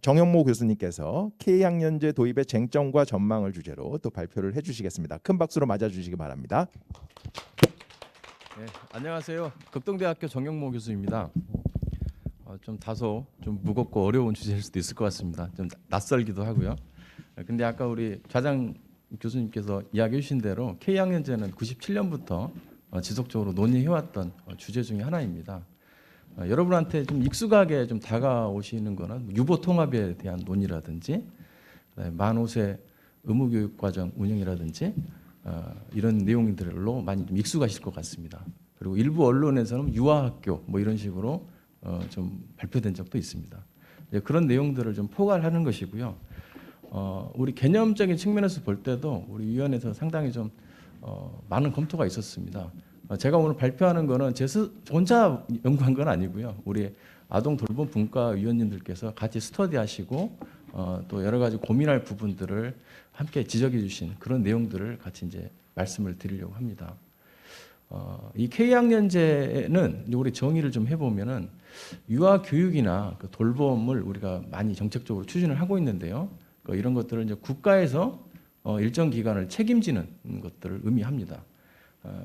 정영모 교수님께서 K학년제 도입의 쟁점과 전망을 주제로 또 발표를 해주시겠습니다. 큰 박수로 맞아주시기 바랍니다. 네, 안녕하세요. 극동대학교 정영모 교수입니다. 좀 다소 좀 무겁고 어려운 주제일 수도 있을 것 같습니다. 좀 낯설기도 하고요. 근데 아까 우리 좌장 교수님께서 이야기해 주신 대로 K학년제는 97년부터 지속적으로 논의해왔던 주제 중에 하나입니다. 여러분한테 좀 익숙하게 좀 다가오시는 거는 유보 통합에 대한 논의라든지 만 5세 의무교육과정 운영이라든지 이런 내용들로 많이 좀 익숙하실 것 같습니다. 그리고 일부 언론에서는 유아학교 뭐 이런 식으로 좀 발표된 적도 있습니다. 그런 내용들을 좀 포괄하는 것이고요. 우리 개념적인 측면에서 볼 때도 우리 위원회에서 상당히 좀 많은 검토가 있었습니다. 제가 오늘 발표하는 거는 혼자 연구한 건 아니고요. 우리 아동 돌봄 분과 위원님들께서 같이 스터디하시고 또 여러 가지 고민할 부분들을 함께 지적해 주신 그런 내용들을 같이 이제 말씀을 드리려고 합니다. 이 K학년제는 우리 정의를 좀 해보면은 유아 교육이나 그 돌봄을 우리가 많이 정책적으로 추진을 하고 있는데요. 이런 것들을 이제 국가에서 일정 기간을 책임지는 것들을 의미합니다.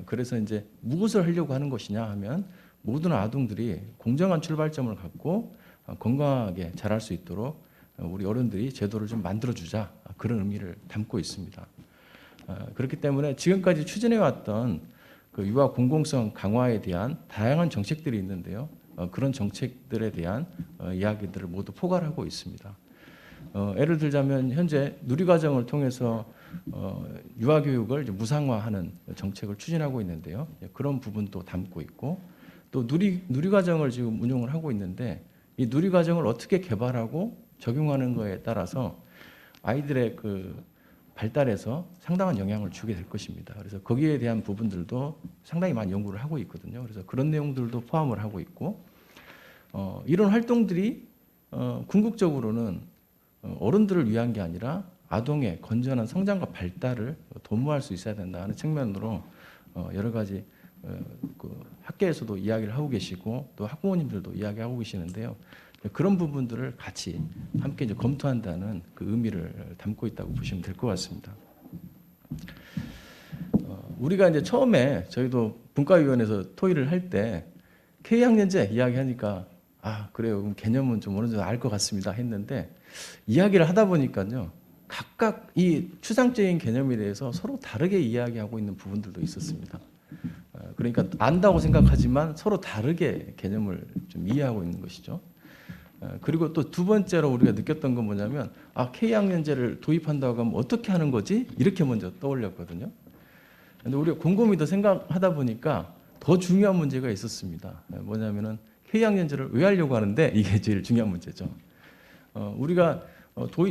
그래서 이제 무엇을 하려고 하는 것이냐 하면 모든 아동들이 공정한 출발점을 갖고 건강하게 자랄 수 있도록 우리 어른들이 제도를 좀 만들어주자, 그런 의미를 담고 있습니다. 그렇기 때문에 지금까지 추진해왔던 그 유아 공공성 강화에 대한 다양한 정책들이 있는데요. 그런 정책들에 대한 이야기들을 모두 포괄하고 있습니다. 예를 들자면 현재 누리과정을 통해서 유아교육을 무상화하는 정책을 추진하고 있는데요. 그런 부분도 담고 있고 또 누리과정을 지금 운영을 하고 있는데 이 누리과정을 어떻게 개발하고 적용하는 것에 따라서 아이들의 그 발달에서 상당한 영향을 주게 될 것입니다. 그래서 거기에 대한 부분들도 상당히 많이 연구를 하고 있거든요. 그래서 그런 내용들도 포함을 하고 있고 이런 활동들이 궁극적으로는 어른들을 위한 게 아니라 아동의 건전한 성장과 발달을 도모할 수 있어야 된다는 측면으로 여러 가지 그 학계에서도 이야기를 하고 계시고 또 학부모님들도 이야기하고 계시는데요. 그런 부분들을 같이 함께 이제 검토한다는 그 의미를 담고 있다고 보시면 될 것 같습니다. 우리가 이제 처음에 저희도 분과위원회에서 토의를 할 때 K학년제 이야기하니까 그래요. 그럼 개념은 좀 어느 정도 알 것 같습니다 했는데 이야기를 하다 보니까요. 각각 이 추상적인 개념에 대해서 서로 다르게 이야기하고 있는 부분들도 있었습니다. 그러니까 안다고 생각하지만 서로 다르게 개념을 좀 이해하고 있는 것이죠. 그리고 또 두 번째로 우리가 느꼈던 건 뭐냐면 K학년제를 도입한다고 하면 어떻게 하는 거지? 이렇게 먼저 떠올렸거든요. 근데 우리가 곰곰이 더 생각하다 보니까 더 중요한 문제가 있었습니다. 뭐냐면은 K학년제를 왜 하려고 하는데 이게 제일 중요한 문제죠. 우리가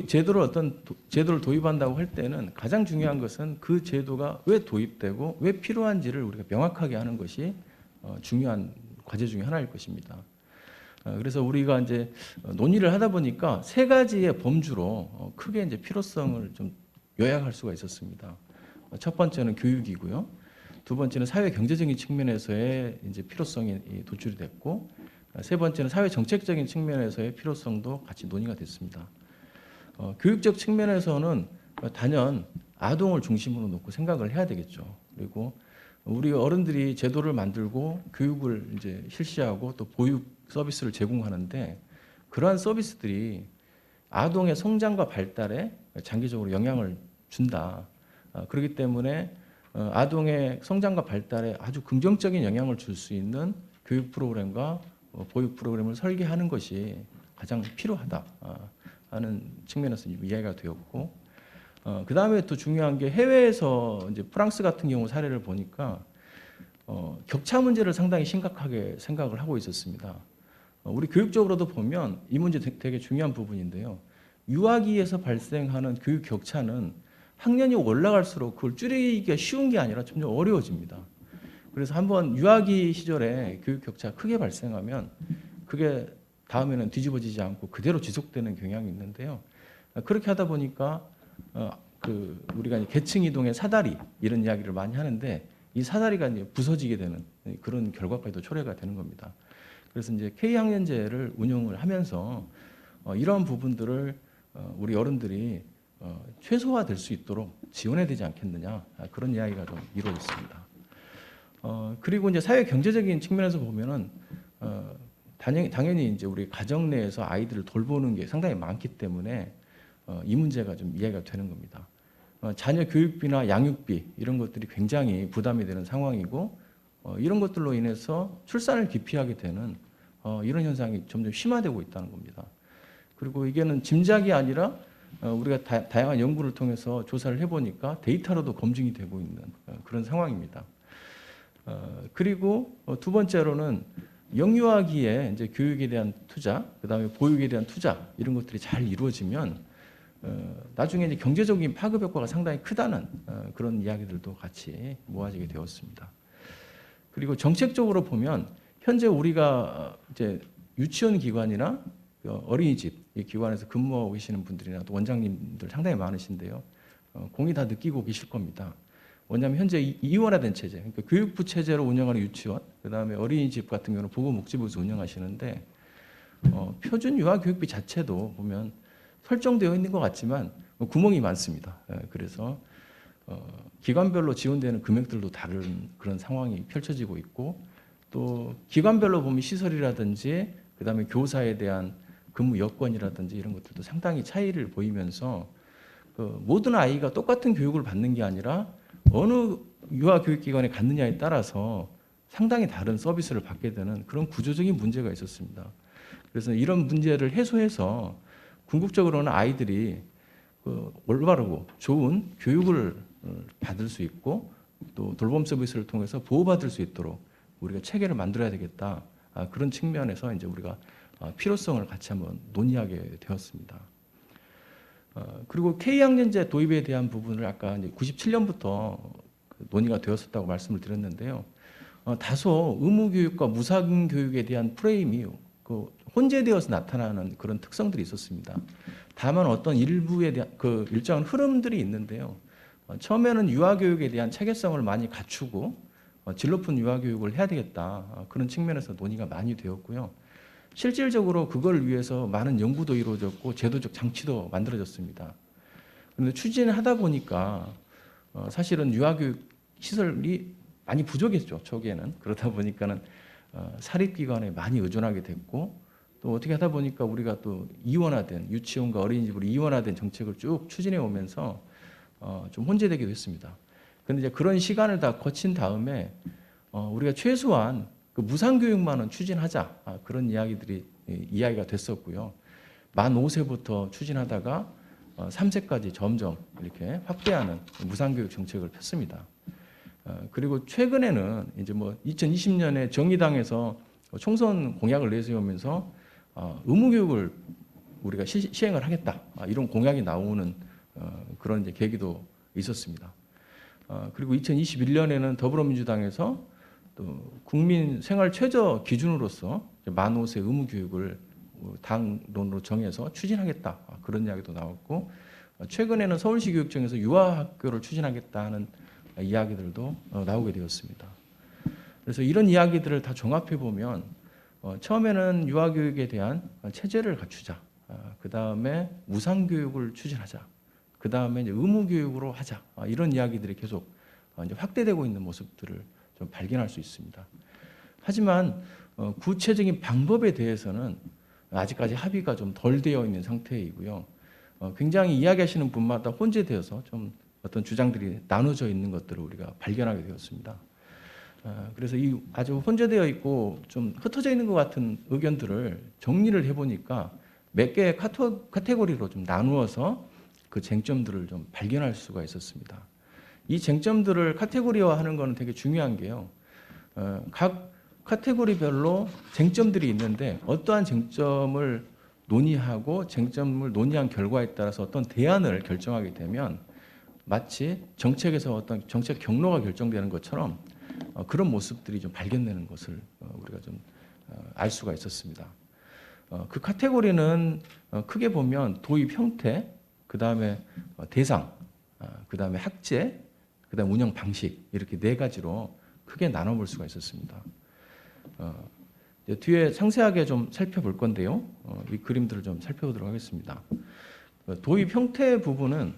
제도를 도입한다고 할 때는 가장 중요한 것은 그 제도가 왜 도입되고 왜 필요한지를 우리가 명확하게 하는 것이 중요한 과제 중에 하나일 것입니다. 그래서 우리가 이제 논의를 하다 보니까 세 가지의 범주로 크게 이제 필요성을 좀 요약할 수가 있었습니다. 첫 번째는 교육이고요. 두 번째는 사회 경제적인 측면에서의 이제 필요성이 도출이 됐고, 세 번째는 사회 정책적인 측면에서의 필요성도 같이 논의가 됐습니다. 교육적 측면에서는 단연 아동을 중심으로 놓고 생각을 해야 되겠죠. 그리고 우리 어른들이 제도를 만들고 교육을 이제 실시하고 또 보육 서비스를 제공하는데 그러한 서비스들이 아동의 성장과 발달에 장기적으로 영향을 준다. 그렇기 때문에 아동의 성장과 발달에 아주 긍정적인 영향을 줄 수 있는 교육 프로그램과 보육 프로그램을 설계하는 것이 가장 필요하다 하는 측면에서 이야기가 되었고, 그 다음에 또 중요한 게 해외에서 이제 프랑스 같은 경우 사례를 보니까 격차 문제를 상당히 심각하게 생각을 하고 있었습니다. 우리 교육적으로도 보면 이 문제 되게 중요한 부분인데요. 유아기에서 발생하는 교육 격차는 학년이 올라갈수록 그걸 줄이기가 쉬운 게 아니라 점점 어려워집니다. 그래서 한번 유아기 시절에 교육 격차가 크게 발생하면 그게 다음에는 뒤집어지지 않고 그대로 지속되는 경향이 있는데요. 그렇게 하다 보니까 우리가 계층 이동의 사다리 이런 이야기를 많이 하는데 이 사다리가 이제 부서지게 되는 그런 결과까지도 초래가 되는 겁니다. 그래서 이제 K학년제를 운영을 하면서 이러한 부분들을 우리 어른들이 최소화될 수 있도록 지원해야 되지 않겠느냐, 그런 이야기가 좀 이루어져 있습니다. 그리고 이제 사회 경제적인 측면에서 보면은 당연히 이제 우리 가정 내에서 아이들을 돌보는 게 상당히 많기 때문에 이 문제가 좀 이해가 되는 겁니다. 자녀 교육비나 양육비 이런 것들이 굉장히 부담이 되는 상황이고 이런 것들로 인해서 출산을 기피하게 되는 이런 현상이 점점 심화되고 있다는 겁니다. 그리고 이게는 짐작이 아니라 우리가 다양한 연구를 통해서 조사를 해보니까 데이터로도 검증이 되고 있는 그런 상황입니다. 그리고 두 번째로는 영유아기에 이제 교육에 대한 투자, 그다음에 보육에 대한 투자 이런 것들이 잘 이루어지면 나중에 이제 경제적인 파급 효과가 상당히 크다는 그런 이야기들도 같이 모아지게 되었습니다. 그리고 정책적으로 보면 현재 우리가 이제 유치원 기관이나 어린이집 이 기관에서 근무하고 계시는 분들이나 또 원장님들 상당히 많으신데요. 공이 다 느끼고 계실 겁니다. 왜냐하면 현재 이원화된 체제, 그러니까 교육부 체제로 운영하는 유치원, 그다음에 어린이집 같은 경우는 보건복지부에서 운영하시는데 표준 유아교육비 자체도 보면 설정되어 있는 것 같지만 구멍이 많습니다. 그래서 기관별로 지원되는 금액들도 다른 그런 상황이 펼쳐지고 있고 또 기관별로 보면 시설이라든지 그다음에 교사에 대한 근무 여건이라든지 이런 것들도 상당히 차이를 보이면서 모든 아이가 똑같은 교육을 받는 게 아니라 어느 유아교육기관에 갔느냐에 따라서 상당히 다른 서비스를 받게 되는 그런 구조적인 문제가 있었습니다. 그래서 이런 문제를 해소해서 궁극적으로는 아이들이 올바르고 좋은 교육을 받을 수 있고 또 돌봄 서비스를 통해서 보호받을 수 있도록 우리가 체계를 만들어야 되겠다. 그런 측면에서 이제 우리가 필요성을 같이 한번 논의하게 되었습니다. 그리고 K학년제 도입에 대한 부분을 아까 이제 97년부터 논의가 되었었다고 말씀을 드렸는데요. 다소 의무교육과 무상교육에 대한 프레임이 혼재되어서 나타나는 그런 특성들이 있었습니다. 다만 어떤 일부에 대한 일정한 흐름들이 있는데요. 처음에는 유아교육에 대한 체계성을 많이 갖추고 질 높은 유아교육을 해야 되겠다. 그런 측면에서 논의가 많이 되었고요. 실질적으로 그걸 위해서 많은 연구도 이루어졌고 제도적 장치도 만들어졌습니다. 그런데 추진하다 보니까 사실은 유아교육 시설이 많이 부족했죠. 초기에는. 그러다 보니까는 사립기관에 많이 의존하게 됐고 또 어떻게 하다 보니까 우리가 또 이원화된 유치원과 어린이집으로 이원화된 정책을 쭉 추진해 오면서 좀 혼재되기도 했습니다. 그런데 이제 그런 시간을 다 거친 다음에 우리가 최소한 그 무상교육만은 추진하자 그런 이야기가 됐었고요. 만 5세부터 추진하다가 3세까지 점점 이렇게 확대하는 무상교육 정책을 폈습니다. 그리고 최근에는 이제 2020년에 정의당에서 총선 공약을 내세우면서 의무교육을 우리가 시행을 하겠다 이런 공약이 나오는 그런 이제 계기도 있었습니다. 그리고 2021년에는 더불어민주당에서 또 국민 생활 최저 기준으로서 만 5세 의무 교육을 당론으로 정해서 추진하겠다 그런 이야기도 나왔고 최근에는 서울시 교육청에서 유아학교를 추진하겠다 하는 이야기들도 나오게 되었습니다. 그래서 이런 이야기들을 다 종합해 보면 처음에는 유아교육에 대한 체제를 갖추자, 그 다음에 무상교육을 추진하자, 그 다음에 의무교육으로 하자 이런 이야기들이 계속 이제 확대되고 있는 모습들을 좀 발견할 수 있습니다. 하지만 구체적인 방법에 대해서는 아직까지 합의가 좀 덜 되어 있는 상태이고요. 굉장히 이야기하시는 분마다 혼재되어서 좀 어떤 주장들이 나눠져 있는 것들을 우리가 발견하게 되었습니다. 그래서 이 아주 혼재되어 있고 좀 흩어져 있는 것 같은 의견들을 정리를 해보니까 몇 개의 카테고리로 좀 나누어서 그 쟁점들을 좀 발견할 수가 있었습니다. 이 쟁점들을 카테고리화하는 것은 되게 중요한 게요. 각 카테고리별로 쟁점들이 있는데 어떠한 쟁점을 논의하고 쟁점을 논의한 결과에 따라서 어떤 대안을 결정하게 되면 마치 정책에서 어떤 정책 경로가 결정되는 것처럼 그런 모습들이 좀 발견되는 것을 우리가 좀 알 수가 있었습니다. 그 카테고리는 크게 보면 도입 형태, 그 다음에 대상, 그 다음에 학제, 그 다음에 운영 방식 이렇게 네 가지로 크게 나눠볼 수가 있었습니다. 이제 뒤에 상세하게 좀 살펴볼 건데요. 이 그림들을 좀 살펴보도록 하겠습니다. 도입 형태 부분은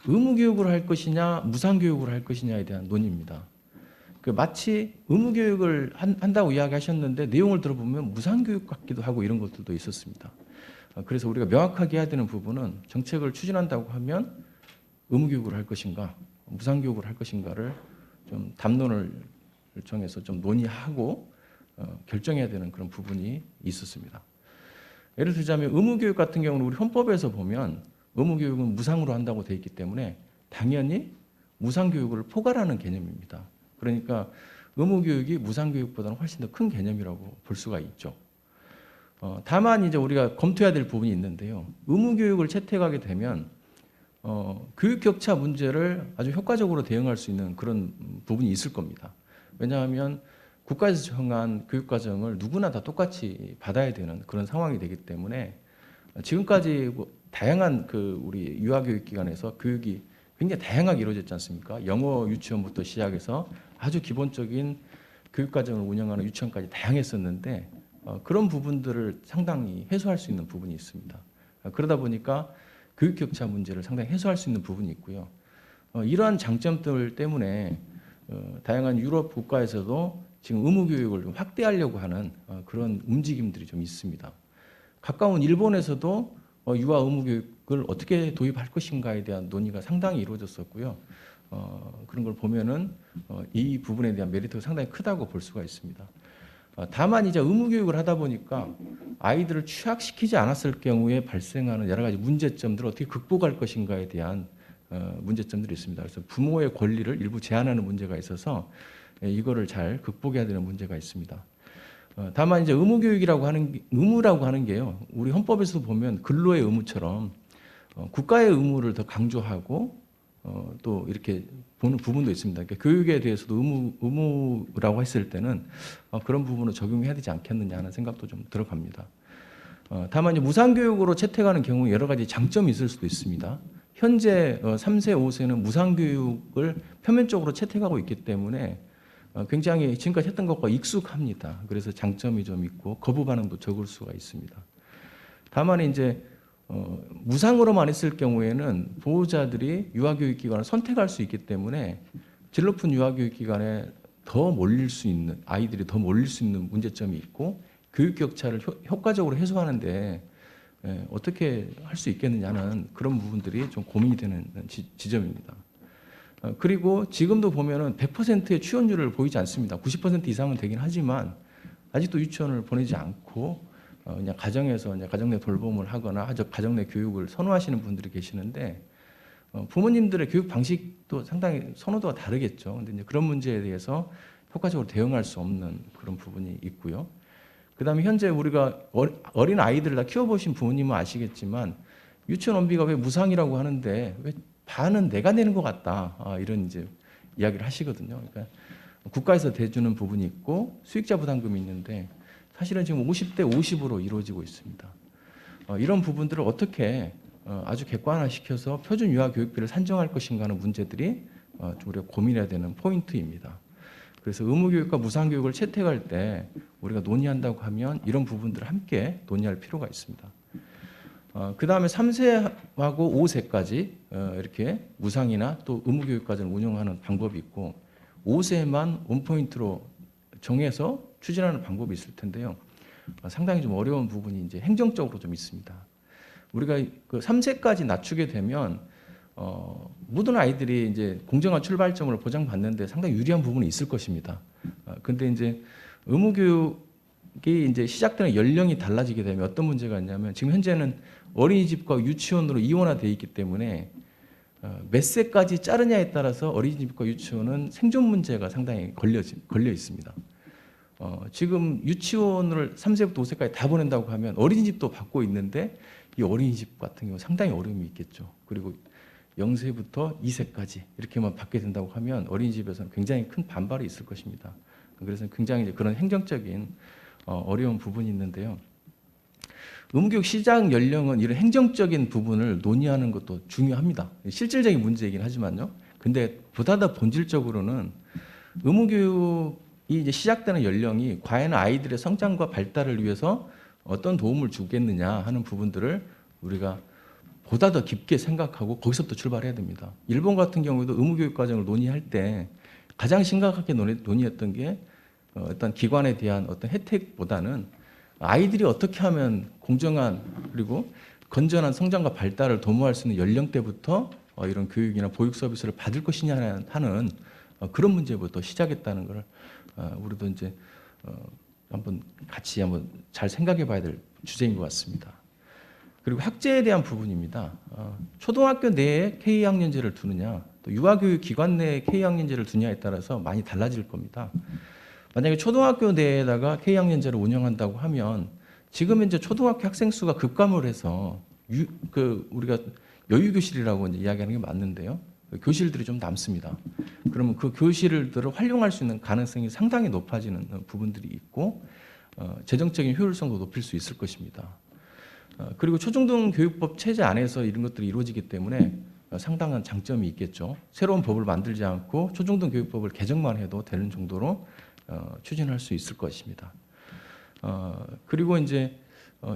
의무 교육을 할 것이냐 무상 교육을 할 것이냐에 대한 논의입니다. 마치 의무 교육을 한다고 이야기하셨는데 내용을 들어보면 무상 교육 같기도 하고 이런 것들도 있었습니다. 그래서 우리가 명확하게 해야 되는 부분은 정책을 추진한다고 하면 의무 교육을 할 것인가 무상 교육을 할 것인가를 좀 담론을 정해서 좀 논의하고 결정해야 되는 그런 부분이 있었습니다. 예를 들자면 의무 교육 같은 경우는 우리 헌법에서 보면 의무 교육은 무상으로 한다고 되어 있기 때문에 당연히 무상 교육을 포괄하는 개념입니다. 그러니까 의무 교육이 무상 교육보다는 훨씬 더 큰 개념이라고 볼 수가 있죠. 다만 이제 우리가 검토해야 될 부분이 있는데요. 의무 교육을 채택하게 되면 교육 격차 문제를 아주 효과적으로 대응할 수 있는 그런 부분이 있을 겁니다. 왜냐하면 국가에서 정한 교육 과정을 누구나 다 똑같이 받아야 되는 그런 상황이 되기 때문에 지금까지 다양한 우리 유아교육 기관에서 교육이 굉장히 다양하게 이루어졌지 않습니까? 영어 유치원부터 시작해서 아주 기본적인 교육 과정을 운영하는 유치원까지 다양했었는데 그런 부분들을 상당히 해소할 수 있는 부분이 있습니다. 그러다 보니까 교육 격차 문제를 상당히 해소할 수 있는 부분이 있고요. 이러한 장점들 때문에 다양한 유럽 국가에서도 지금 의무 교육을 좀 확대하려고 하는 그런 움직임들이 좀 있습니다. 가까운 일본에서도 유아 의무 교육을 어떻게 도입할 것인가에 대한 논의가 상당히 이루어졌었고요. 그런 걸 보면은 이 부분에 대한 메리트가 상당히 크다고 볼 수가 있습니다. 다만 이제 의무 교육을 하다 보니까 아이들을 취약시키지 않았을 경우에 발생하는 여러 가지 문제점들을 어떻게 극복할 것인가에 대한 문제점들이 있습니다. 그래서 부모의 권리를 일부 제한하는 문제가 있어서 이거를 잘 극복해야 되는 문제가 있습니다. 다만 이제 의무라고 하는 게요. 우리 헌법에서 보면 근로의 의무처럼 국가의 의무를 더 강조하고 또 이렇게 보는 부분도 있습니다. 그러니까 교육에 대해서도 의무라고 했을 때는 그런 부분을 적용해야 되지 않겠느냐 하는 생각도 좀 들어갑니다. 다만 이제 무상교육으로 채택하는 경우 여러 가지 장점이 있을 수도 있습니다. 현재 3세, 5세는 무상교육을 표면적으로 채택하고 있기 때문에 굉장히 지금까지 했던 것과 익숙합니다. 그래서 장점이 좀 있고 거부 반응도 적을 수가 있습니다. 다만 이제 무상으로만 했을 경우에는 보호자들이 유아교육기관을 선택할 수 있기 때문에 질 높은 유아교육기관에 더 몰릴 수 있는 아이들이 더 몰릴 수 있는 문제점이 있고 교육 격차를 효과적으로 해소하는데 어떻게 할 수 있겠느냐는 그런 부분들이 좀 고민이 되는 지점입니다. 그리고 지금도 보면은 100%의 취원율을 보이지 않습니다. 90% 이상은 되긴 하지만 아직도 유치원을 보내지 않고 그냥 가정에서 이제 가정 내 돌봄을 하거나 가정 내 교육을 선호하시는 분들이 계시는데 부모님들의 교육 방식도 상당히 선호도가 다르겠죠. 근데 이제 그런 문제에 대해서 효과적으로 대응할 수 없는 그런 부분이 있고요. 그다음에 현재 우리가 어린 아이들을 다 키워보신 부모님은 아시겠지만 유치원 원비가 왜 무상이라고 하는데 왜 반은 내가 내는 것 같다 이런 이제 이야기를 하시거든요. 그러니까 국가에서 대주는 부분이 있고 수익자 부담금이 있는데 사실은 지금 50대 50으로 이루어지고 있습니다. 이런 부분들을 어떻게 아주 객관화시켜서 표준 유아 교육비를 산정할 것인가 하는 문제들이 좀 우리가 고민해야 되는 포인트입니다. 그래서 의무교육과 무상교육을 채택할 때 우리가 논의한다고 하면 이런 부분들을 함께 논의할 필요가 있습니다. 그 다음에 3세하고 5세까지 이렇게 무상이나 또 의무교육 과정을 운영하는 방법이 있고 5세만 원포인트로 정해서 추진하는 방법이 있을 텐데요. 상당히 좀 어려운 부분이 이제 행정적으로 좀 있습니다. 우리가 그 3세까지 낮추게 되면 모든 아이들이 이제 공정한 출발점을 보장받는데 상당히 유리한 부분이 있을 것입니다. 근데 이제 의무교육이 이제 시작되는 연령이 달라지게 되면 어떤 문제가 있냐면 지금 현재는 어린이집과 유치원으로 이원화되어 있기 때문에 몇 세까지 자르냐에 따라서 어린이집과 유치원은 생존 문제가 상당히 걸려 있습니다. 지금 유치원을 3세부터 5세까지 다 보낸다고 하면 어린이집도 받고 있는데 이 어린이집 같은 경우 상당히 어려움이 있겠죠. 그리고 0세부터 2세까지 이렇게만 받게 된다고 하면 어린이집에서는 굉장히 큰 반발이 있을 것입니다. 그래서 굉장히 이제 그런 행정적인 어려운 부분이 있는데요. 의무교육 시작 연령은 이런 행정적인 부분을 논의하는 것도 중요합니다. 실질적인 문제이긴 하지만요. 근데 보다 더 본질적으로는 의무교육 이 이제 시작되는 연령이 과연 아이들의 성장과 발달을 위해서 어떤 도움을 주겠느냐 하는 부분들을 우리가 보다 더 깊게 생각하고 거기서부터 출발해야 됩니다. 일본 같은 경우에도 의무교육 과정을 논의할 때 가장 심각하게 논의했던 게 어떤 기관에 대한 어떤 혜택보다는 아이들이 어떻게 하면 공정한 그리고 건전한 성장과 발달을 도모할 수 있는 연령대부터 이런 교육이나 보육 서비스를 받을 것이냐 하는 그런 문제부터 시작했다는 걸 우리도 이제 한번 같이 한번 잘 생각해 봐야 될 주제인 것 같습니다. 그리고 학제에 대한 부분입니다. 초등학교 내에 K학년제를 두느냐 또 유아교육 기관 내에 K학년제를 두냐에 따라서 많이 달라질 겁니다. 만약에 초등학교 내에다가 K학년제를 운영한다고 하면 지금 현재 초등학교 학생 수가 급감을 해서 우리가 여유교실이라고 이제 이야기하는 게 맞는데요. 교실들이 좀 남습니다. 그러면 그 교실들을 활용할 수 있는 가능성이 상당히 높아지는 부분들이 있고 재정적인 효율성도 높일 수 있을 것입니다. 그리고 초중등 교육법 체제 안에서 이런 것들이 이루어지기 때문에 상당한 장점이 있겠죠. 새로운 법을 만들지 않고 초중등 교육법을 개정만 해도 되는 정도로 추진할 수 있을 것입니다. 그리고 이제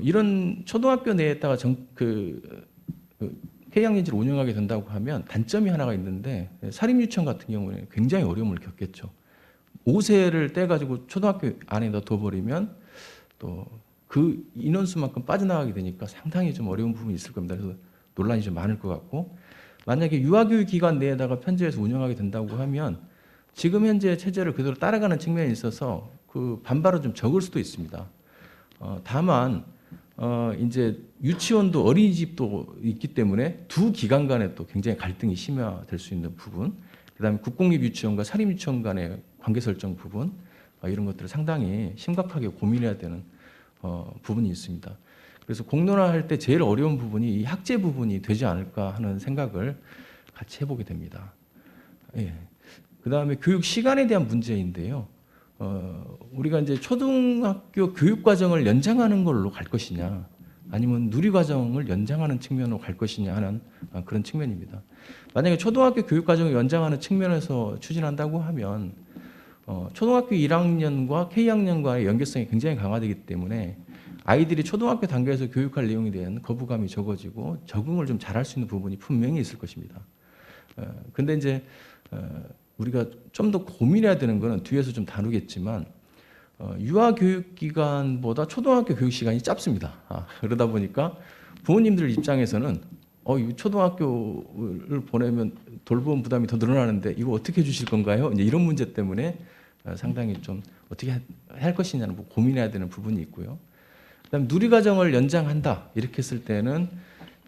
이런 초등학교 내에다가 K학년제를 운영하게 된다고 하면 단점이 하나가 있는데 사립유치원 같은 경우는 굉장히 어려움을 겪겠죠. 5세를 떼가지고 초등학교 안에다 둬버리면 또 그 인원수만큼 빠져나가게 되니까 상당히 좀 어려운 부분이 있을 겁니다. 그래서 논란이 좀 많을 것 같고 만약에 유아교육기관 내에다가 편제해서 운영하게 된다고 하면 지금 현재 체제를 그대로 따라가는 측면이 있어서 그 반발은 좀 적을 수도 있습니다. 다만 이제 유치원도 어린이집도 있기 때문에 두 기관 간에 또 굉장히 갈등이 심화될 수 있는 부분, 그다음에 국공립유치원과 사립유치원 간의 관계 설정 부분 이런 것들을 상당히 심각하게 고민해야 되는 부분이 있습니다. 그래서 공론화할 때 제일 어려운 부분이 이 학제 부분이 되지 않을까 하는 생각을 같이 해보게 됩니다. 예. 그다음에 교육 시간에 대한 문제인데요. 우리가 이제 초등학교 교육 과정을 연장하는 걸로 갈 것이냐, 아니면 누리 과정을 연장하는 측면으로 갈 것이냐 하는 그런 측면입니다. 만약에 초등학교 교육 과정을 연장하는 측면에서 추진한다고 하면 초등학교 1학년과 K학년과의 연계성이 굉장히 강화되기 때문에 아이들이 초등학교 단계에서 교육할 내용에 대한 거부감이 적어지고 적응을 좀 잘할 수 있는 부분이 분명히 있을 것입니다. 근데 이제 우리가 좀 더 고민해야 되는 것은 뒤에서 좀 다루겠지만 유아교육기관보다 초등학교 교육 시간이 짧습니다. 그러다 보니까 부모님들 입장에서는 이 초등학교를 보내면 돌봄 부담이 더 늘어나는데 이거 어떻게 해주실 건가요? 이제 이런 문제 때문에 상당히 좀 어떻게 할 것이냐는 고민해야 되는 부분이 있고요. 그다음 누리과정을 연장한다 이렇게 했을 때는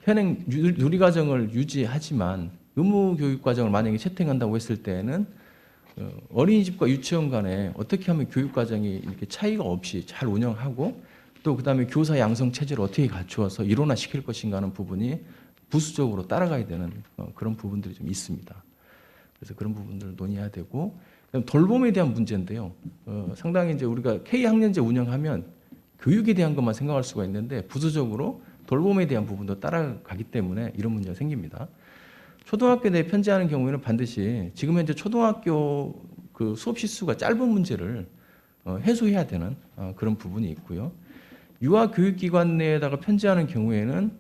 현행 누리과정을 유지하지만 의무교육과정을 만약에 채택한다고 했을 때는 어린이집과 유치원 간에 어떻게 하면 교육과정이 이렇게 차이가 없이 잘 운영하고 또 그다음에 교사 양성 체제를 어떻게 갖추어서 일원화시킬 것인가 하는 부분이 부수적으로 따라가야 되는 그런 부분들이 좀 있습니다. 그래서 그런 부분들을 논의해야 되고 그다음 돌봄에 대한 문제인데요. 상당히 이제 우리가 K학년제 운영하면 교육에 대한 것만 생각할 수가 있는데 부수적으로 돌봄에 대한 부분도 따라가기 때문에 이런 문제가 생깁니다. 초등학교 내에 편제하는 경우에는 반드시 지금 현재 초등학교 그 수업 시수가 짧은 문제를 해소해야 되는 그런 부분이 있고요. 유아교육기관 내에다가 편제하는 경우에는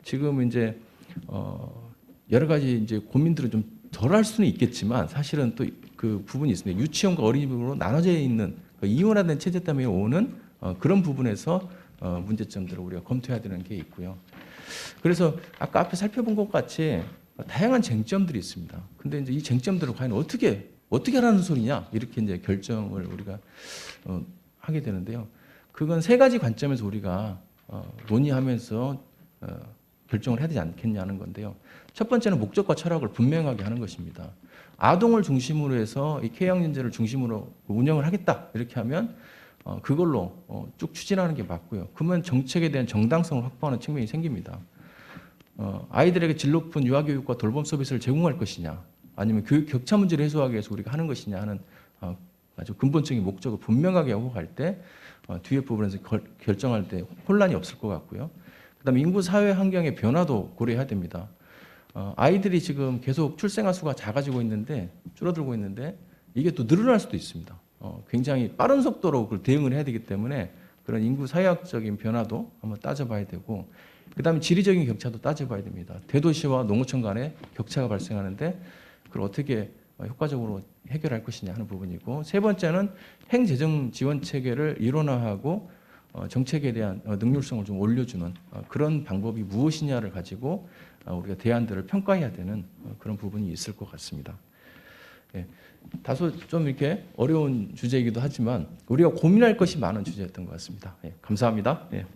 지금 이제 여러 가지 이제 고민들을 좀 덜 할 수는 있겠지만 사실은 또 그 부분이 있습니다. 유치원과 어린이집으로 나눠져 있는 이원화된 체제 때문에 오는 그런 부분에서 문제점들을 우리가 검토해야 되는 게 있고요. 그래서 아까 앞에 살펴본 것 같이 다양한 쟁점들이 있습니다. 근데 이제 이 쟁점들을 과연 어떻게 하라는 소리냐 이렇게 이제 결정을 우리가 하게 되는데요. 그건 세 가지 관점에서 우리가 논의하면서 결정을 해야 되지 않겠냐는 건데요. 첫 번째는 목적과 철학을 분명하게 하는 것입니다. 아동을 중심으로 해서 이 K학년제를 중심으로 운영을 하겠다 이렇게 하면 그걸로 쭉 추진하는 게 맞고요. 그러면 정책에 대한 정당성을 확보하는 측면이 생깁니다. 아이들에게 질 높은 유아교육과 돌봄 서비스를 제공할 것이냐 아니면 교육 격차 문제를 해소하기 위해서 우리가 하는 것이냐 하는 아주 근본적인 목적을 분명하게 하고 갈 때 뒤에 부분에서 결정할 때 혼란이 없을 것 같고요. 그다음에 인구 사회 환경의 변화도 고려해야 됩니다. 아이들이 지금 계속 출생아 수가 작아지고 있는데 줄어들고 있는데 이게 또 늘어날 수도 있습니다. 굉장히 빠른 속도로 그걸 대응을 해야 되기 때문에 그런 인구 사회학적인 변화도 한번 따져봐야 되고, 그다음에 지리적인 격차도 따져봐야 됩니다. 대도시와 농어촌 간에 격차가 발생하는데 그걸 어떻게 효과적으로 해결할 것이냐 하는 부분이고, 세 번째는 행재정 지원 체계를 일원화하고 정책에 대한 능률성을 좀 올려주는 그런 방법이 무엇이냐를 가지고 우리가 대안들을 평가해야 되는 그런 부분이 있을 것 같습니다. 예, 다소 좀 이렇게 어려운 주제이기도 하지만 우리가 고민할 것이 많은 주제였던 것 같습니다. 예, 감사합니다. 예.